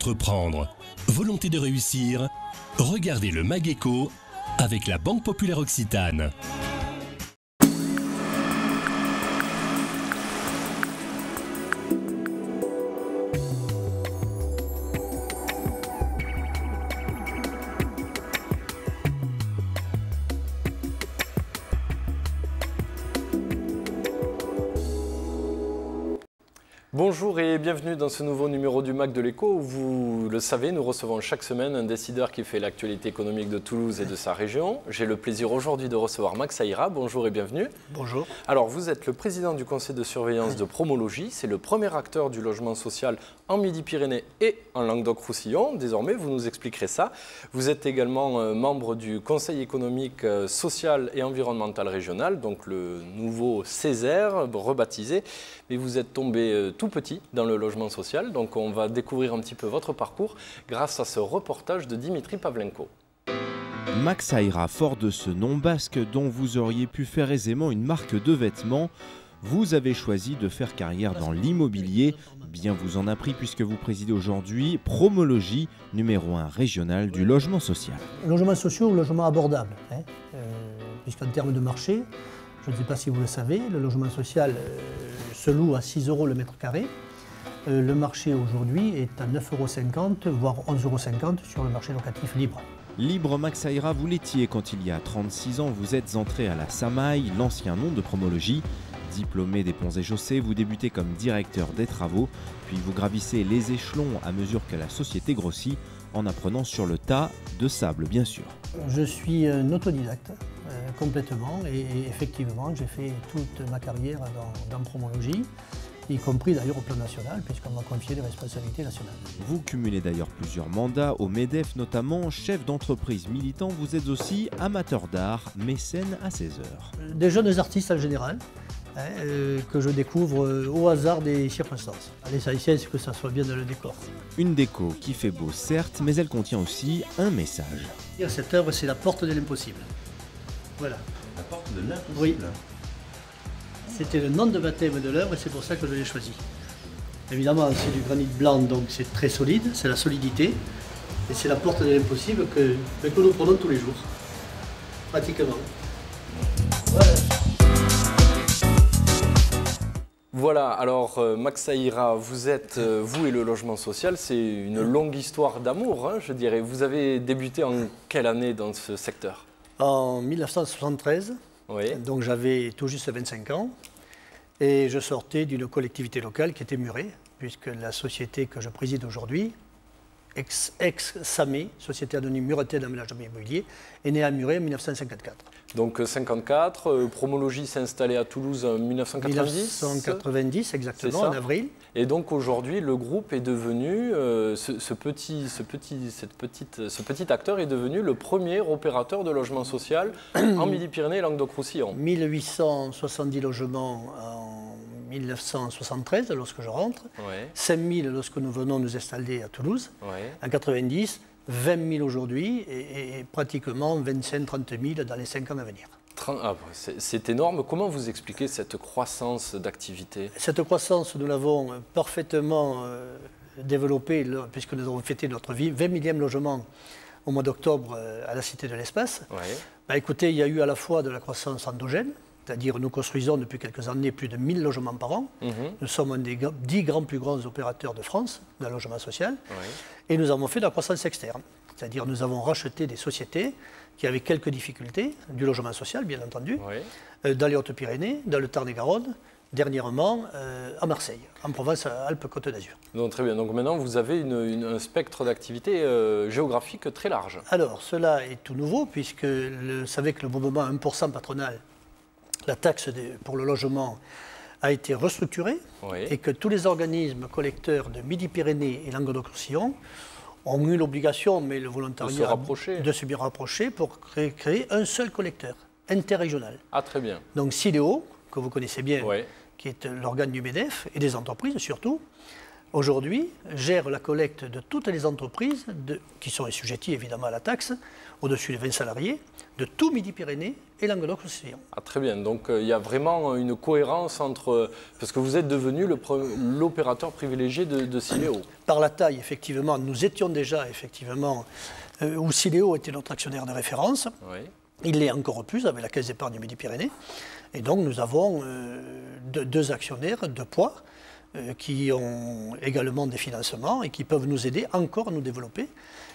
d'entreprendre, volonté de réussir, regardez le MAG-ECO avec la Banque Populaire Occitane. Bonjour et bienvenue dans ce nouveau numéro du MAG de l'Écho. Vous le savez, nous recevons chaque semaine un décideur qui fait l'actualité économique de Toulouse et de sa région. J'ai le plaisir aujourd'hui de recevoir Max Saïra. Bonjour et bienvenue. Bonjour. Alors, vous êtes le président du conseil de surveillance de Promologie. C'est le premier acteur du logement social en Midi-Pyrénées et en Languedoc-Roussillon. Désormais, vous nous expliquerez ça. Vous êtes également membre du conseil économique, social et environnemental régional, donc le nouveau Césaire, rebaptisé. Mais vous êtes tombé tout petit dans le logement social, donc on va découvrir un petit peu votre parcours grâce à ce reportage de Dimitri Pavlenko. Max Saïra, fort de ce nom basque dont vous auriez pu faire aisément une marque de vêtements, vous avez choisi de faire carrière dans l'immobilier. Bien vous en a pris puisque vous présidez aujourd'hui Promologie, numéro 1 régional du logement social. Logement social ou logement abordable, puisqu'en termes de marché, je ne sais pas si vous le savez, le logement social se loue à 6 € le mètre carré. Le marché aujourd'hui est à 9,50 €, voire 11,50 € sur le marché locatif libre. Libre, Max Saïra, vous l'étiez quand il y a 36 ans, vous êtes entré à la Samaï, l'ancien nom de Promologie. Diplômé des Ponts et Chaussées, vous débutez comme directeur des travaux, puis vous gravissez les échelons à mesure que la société grossit, en apprenant sur le tas, de sable bien sûr. Je suis un autodidacte, complètement, et effectivement j'ai fait toute ma carrière dans Promologie, y compris d'ailleurs au plan national, puisqu'on m'a confié des responsabilités nationales. Vous cumulez d'ailleurs plusieurs mandats, au MEDEF notamment, chef d'entreprise militant, vous êtes aussi amateur d'art, mécène à 16 heures. Des jeunes artistes en général, que je découvre au hasard des circonstances. L'essentiel, c'est que ça soit bien dans le décor. Une déco qui fait beau certes, mais elle contient aussi un message. Cette œuvre, c'est la porte de l'impossible. Voilà. La porte de l'impossible. Oui. C'était le nom de baptême de l'œuvre et c'est pour ça que je l'ai choisi. Évidemment, c'est du granit blanc, donc c'est très solide, c'est la solidité. Et c'est la porte de l'impossible que nous prenons tous les jours, pratiquement. Voilà. Voilà, alors Max Saïra, vous êtes, vous et le logement social, c'est une longue histoire d'amour, hein, je dirais. Vous avez débuté en quelle année dans ce secteur? En 1973, oui. Donc j'avais tout juste 25 ans, et je sortais d'une collectivité locale qui était Muret, puisque la société que je préside aujourd'hui, ex-SAME, Société Anonyme Muretais d'Aménagement Immobilier, est née à Muret en 1954. Donc 54, Promologie s'est installée à Toulouse en 1990 1990, exactement, en avril. Et donc aujourd'hui, le groupe est devenu, ce petit acteur est devenu le premier opérateur de logement social en Midi-Pyrénées et Languedoc-Roussillon. 1870 logements en 1973, lorsque je rentre, ouais. 5000 lorsque nous venons nous installer à Toulouse, ouais. En 90, 20 000 aujourd'hui et pratiquement 25-30 000 dans les 5 ans à venir. C'est énorme. Comment vous expliquez cette croissance d'activité? Cette croissance, nous l'avons parfaitement développée puisque nous avons fêté notre 20 millième logement au mois d'octobre à la Cité de l'Espace. Ouais. Bah, écoutez, il y a eu à la fois de la croissance endogène, c'est-à-dire nous construisons depuis quelques années plus de 1000 logements par an. Nous sommes un des 10 plus grands opérateurs de France dans le logement social. Et nous avons fait de la croissance externe. C'est-à-dire nous avons racheté des sociétés qui avaient quelques difficultés, du logement social bien entendu, dans les Hautes-Pyrénées, dans le Tarn-et-Garonne, dernièrement à Marseille, en Provence-Alpes-Côte d'Azur. Donc très bien, donc maintenant vous avez un spectre d'activité géographique très large. Alors cela est tout nouveau puisque vous savez que le mouvement 1% patronal, la taxe pour le logement a été restructurée et que tous les organismes collecteurs de Midi-Pyrénées et Languedoc-Roussillon ont eu l'obligation, mais le volontariat, de se bien rapprocher pour créer un seul collecteur interrégional. Ah, très bien. Donc Sidéo, que vous connaissez bien, qui est l'organe du MEDEF et des entreprises surtout, aujourd'hui, gère la collecte de toutes les entreprises qui sont assujetties évidemment à la taxe, au-dessus de 20 salariés, de tout Midi-Pyrénées et Languedoc-Roussillon. Ah, très bien, donc il y a vraiment une cohérence entre... Parce que vous êtes devenu l'opérateur privilégié de Siléo. Par la taille, effectivement, nous étions déjà, effectivement, où Siléo était notre actionnaire de référence. Oui. Il l'est encore plus avec la Caisse d'épargne du Midi-Pyrénées. Et donc nous avons deux actionnaires de poids qui ont également des financements et qui peuvent nous aider encore à nous développer.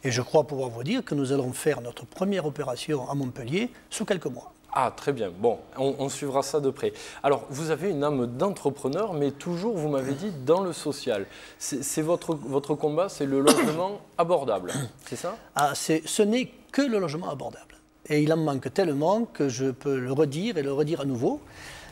Et je crois pouvoir vous dire que nous allons faire notre première opération à Montpellier sous quelques mois. Ah, très bien. Bon, on suivra ça de près. Alors, vous avez une âme d'entrepreneur, mais toujours, vous m'avez dit, dans le social. C'est votre combat, c'est le logement abordable, c'est ça? Ah, ce n'est que le logement abordable. Et il en manque tellement que je peux le redire et le redire à nouveau.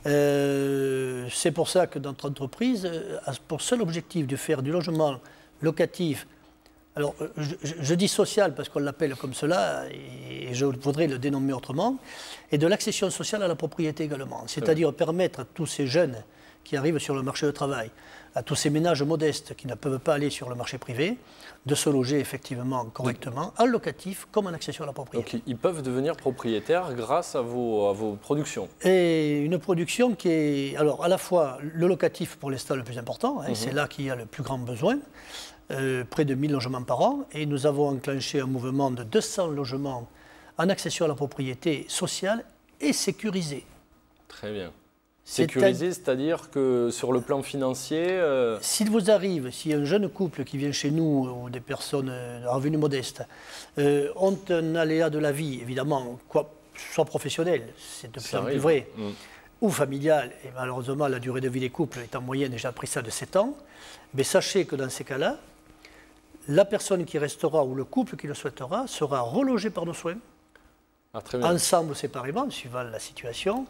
C'est pour ça que notre entreprise a pour seul objectif de faire du logement locatif. Alors, je dis social parce qu'on l'appelle comme cela, et je voudrais le dénommer autrement, et de l'accession sociale à la propriété également. C'est-à-dire permettre à tous ces jeunes qui arrivent sur le marché du travail, à tous ces ménages modestes qui ne peuvent pas aller sur le marché privé, de se loger effectivement correctement, en locatif comme en accession à la propriété. Donc ils peuvent devenir propriétaires grâce à vos productions. Et une production qui est, alors à la fois le locatif pour l'instant le plus important, c'est là qu'il y a le plus grand besoin, près de 1000 logements par an, et nous avons enclenché un mouvement de 200 logements en accession à la propriété sociale et sécurisée. Très bien. Sécurisé, c'est-à-dire que sur le plan financier... S'il vous arrive, si un jeune couple qui vient chez nous, ou des personnes à revenus modestes, ont un aléa de la vie, évidemment, soit professionnel, c'est de plus en plus vrai, ou familial, et malheureusement la durée de vie des couples est en moyenne déjà pris ça de 7 ans, mais sachez que dans ces cas-là, la personne qui restera ou le couple qui le souhaitera sera relogé par nos soins, ensemble ou séparément, suivant la situation,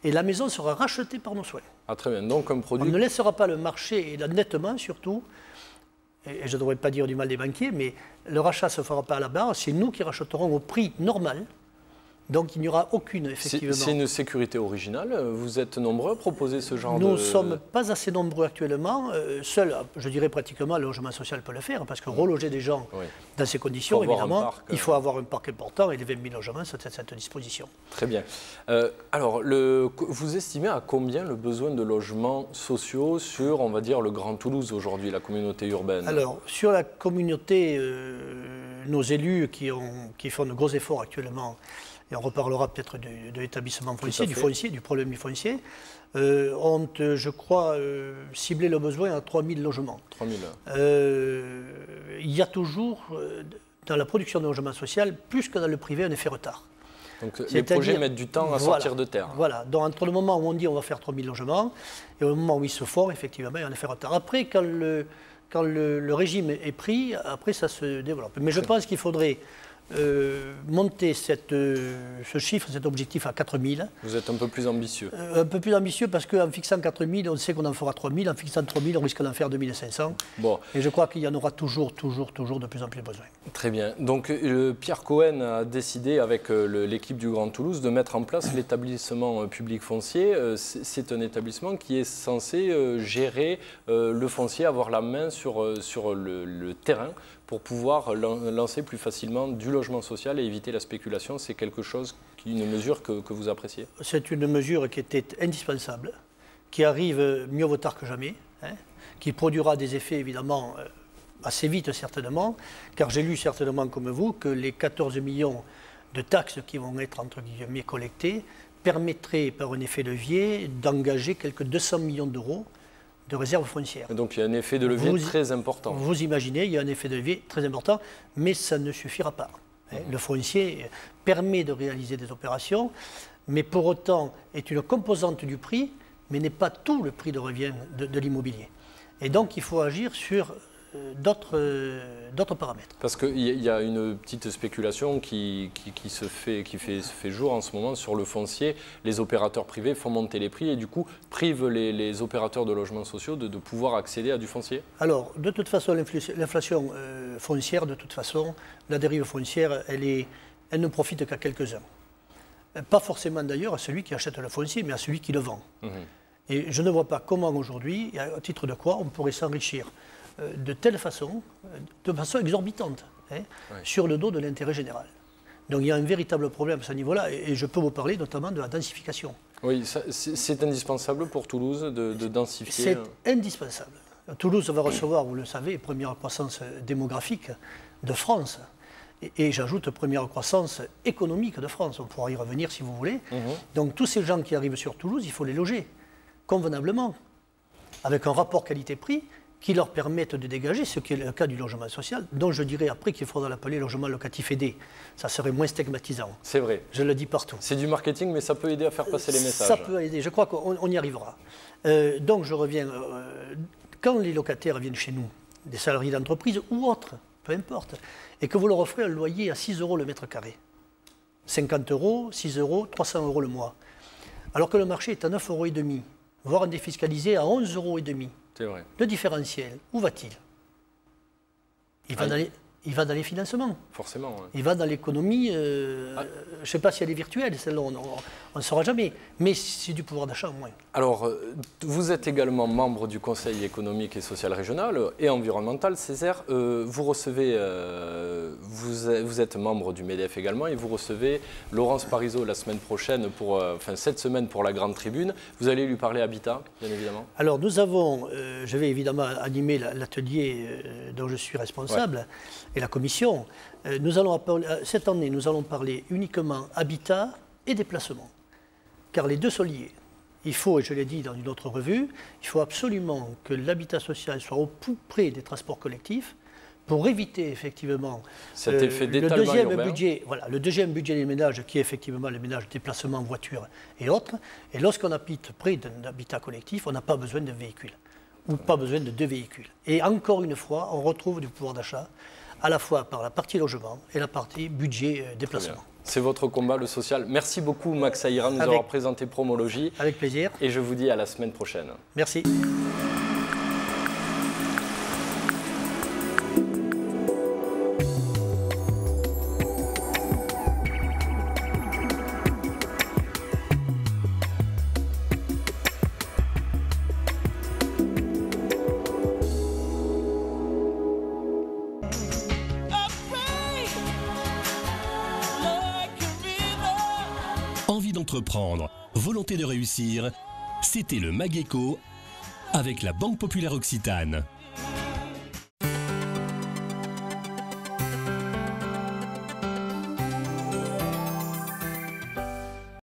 et la maison sera rachetée par nos soins. Ah, très bien. Donc, un produit... On ne laissera pas le marché, et là, nettement surtout, et je ne devrais pas dire du mal des banquiers, mais le rachat ne se fera pas à la barre, c'est nous qui rachèterons au prix normal. Donc il n'y aura aucune, effectivement. C'est une sécurité originale. Vous êtes nombreux à proposer ce genre de... Nous ne sommes pas assez nombreux actuellement. Seul, je dirais pratiquement, le logement social peut le faire, parce que reloger des gens dans ces conditions, évidemment, il faut avoir un parc important, et les 20 000 logements sont à cette disposition. Très bien. Alors, vous estimez à combien le besoin de logements sociaux sur, on va dire, le Grand Toulouse aujourd'hui, la communauté urbaine? Alors, sur la communauté, nos élus qui font de gros efforts actuellement, et on reparlera peut-être de l'établissement foncier, du problème du foncier, ont, je crois, ciblé le besoin à 3 000 logements. 3 000. Il y a toujours, dans la production de logement social, plus que dans le privé, un effet retard. Donc les projets mettent du temps à sortir de terre. Voilà, donc entre le moment où on dit on va faire 3 000 logements, et au moment où ils se font, effectivement, il y a un effet retard. Après, quand le régime est pris, après ça se développe. Mais je pense qu'il faudrait... monter ce chiffre, cet objectif à 4 000. Vous êtes un peu plus ambitieux. Un peu plus ambitieux parce qu'en fixant 4 000, on sait qu'on en fera 3 000. En fixant 3 000, on risque d'en faire 2 500. Bon. Et je crois qu'il y en aura toujours de plus en plus besoin. Très bien. Donc Pierre Cohen a décidé avec l'équipe du Grand Toulouse de mettre en place l'établissement public foncier. C'est un établissement qui est censé gérer le foncier, avoir la main sur le terrain pour pouvoir lancer plus facilement du logement social et éviter la spéculation. C'est une mesure que vous appréciez? C'est une mesure qui était indispensable, qui arrive mieux vaut tard que jamais, qui produira des effets évidemment assez vite certainement, car j'ai lu certainement comme vous que les 14 millions de taxes qui vont être entre guillemets collectées permettraient par un effet levier d'engager quelques 200 millions d'euros de réserves foncières. Donc il y a un effet de levier très important. Vous imaginez, il y a un effet de levier très important, mais ça ne suffira pas. Le foncier permet de réaliser des opérations, mais pour autant est une composante du prix, mais n'est pas tout le prix de revient de l'immobilier. Et donc il faut agir sur d'autres paramètres. Parce qu'il y a une petite spéculation qui fait jour en ce moment sur le foncier. Les opérateurs privés font monter les prix et du coup privent les opérateurs de logements sociaux de pouvoir accéder à du foncier. Alors, de toute façon, l'inflation foncière, de toute façon, la dérive foncière, elle ne profite qu'à quelques-uns. Pas forcément d'ailleurs à celui qui achète le foncier, mais à celui qui le vend. Et je ne vois pas comment aujourd'hui, à titre de quoi, on pourrait s'enrichir de façon exorbitante, sur le dos de l'intérêt général. Donc il y a un véritable problème à ce niveau-là, et je peux vous parler notamment de la densification. Oui, c'est indispensable pour Toulouse de densifier. C'est indispensable. Toulouse va recevoir, vous le savez, première croissance démographique de France. Et j'ajoute première croissance économique de France. On pourra y revenir si vous voulez. Donc tous ces gens qui arrivent sur Toulouse, il faut les loger convenablement, avec un rapport qualité-prix qui leur permette de dégager ce qui est le cas du logement social, dont je dirais après qu'il faudra l'appeler logement locatif aidé. Ça serait moins stigmatisant. C'est vrai. Je le dis partout. C'est du marketing, mais ça peut aider à faire passer les messages. Ça peut aider, je crois qu'on y arrivera. Donc je reviens, quand les locataires viennent chez nous, des salariés d'entreprise ou autres, peu importe, et que vous leur offrez un loyer à 6 € le mètre carré, 50 €, 6 €, 300 € le mois, alors que le marché est à 9,5 €, voire un défiscalisé à 11,5 €. C'est vrai. Le différentiel, où va-t-il? Il va dans les financements. Forcément. Ouais. Il va dans l'économie, je ne sais pas si elle est virtuelle, celle-là, on ne saura jamais, mais c'est du pouvoir d'achat au moins. Alors, vous êtes également membre du Conseil économique et social régional et environnemental, Césaire. Vous recevez, vous êtes membre du MEDEF également, et vous recevez Laurence Parisot la semaine prochaine, cette semaine pour la Grande Tribune. Vous allez lui parler habitat, bien évidemment. Alors, nous avons, je vais évidemment animer l'atelier dont je suis responsable, et la commission. Cette année, nous allons parler uniquement habitat et déplacement, car les deux sont liés. Il faut, et je l'ai dit dans une autre revue, il faut absolument que l'habitat social soit au plus près des transports collectifs pour éviter effectivement cet effet le deuxième budget des ménages, qui est effectivement les ménages déplacement, voiture et autres. Et lorsqu'on habite près d'un habitat collectif, on n'a pas besoin de véhicule, ou pas besoin de 2 véhicules. Et encore une fois, on retrouve du pouvoir d'achat, à la fois par la partie logement et la partie budget déplacement. C'est votre combat, le social. Merci beaucoup, Max Aïra, de nous avoir présenté Promologie. Avec plaisir. Et je vous dis à la semaine prochaine. Merci. Envie d'entreprendre, volonté de réussir, c'était le MAGECO avec la Banque Populaire Occitane.